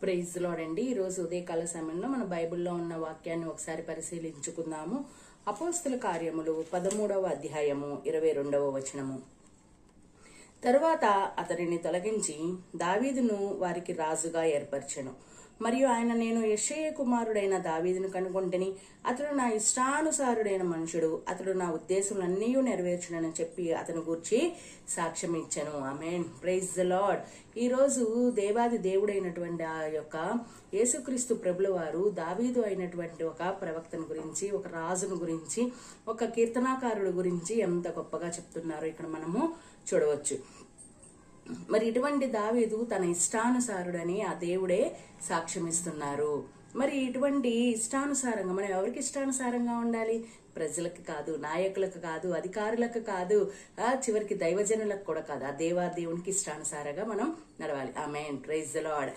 Praise lord అండి. ఈరోజు ఉదయకాల సమయంలో మన బైబిల్లో ఉన్న వాక్యాన్ని ఒకసారి పరిశీలించుకుందాము. అపోస్తల కార్యములు 13వ అధ్యాయము 22వ వచనము. తరువాత అతనిని తొలగించి దావీదును వారికి రాజుగా ఏర్పరచెను. మరియు ఆయన, నేను యెషయ కుమారుడైన దావీదును కనుగొంటిని, అతడు నా ఇష్టానుసారుడైన మనుషుడు, అతడు నా ఉద్దేశములన్నీ నెరవేర్చునని చెప్పి అతను గూర్చి సాక్ష్యం ఇచ్చెను. ఆమేన్. Praise the lord. ఈ రోజు దేవాది దేవుడైనటువంటి ఆ యొక్క యేసుక్రీస్తు ప్రభుల వారు దావీదు అయినటువంటి ఒక ప్రవక్తను గురించి, ఒక రాజును గురించి, ఒక కీర్తనాకారుడు గురించి ఎంత గొప్పగా చెప్తున్నారో ఇక్కడ మనము చూడవచ్చు. మరి ఇటువంటి దావీదు తన ఇష్టానుసారుడని ఆ దేవుడే సాక్ష్యమిస్తున్నారు. మరి ఇటువంటి ఇష్టానుసారంగా మనం ఎవరికి ఇష్టానుసారంగా ఉండాలి? ప్రజలకు కాదు, నాయకులకు కాదు, అధికారులకు కాదు, చివరికి దైవజనులకు కూడా కాదు. ఆ దేవునికి ఇష్టానుసారంగా మనం నడవాలి. ఆమేన్. Praise the lord.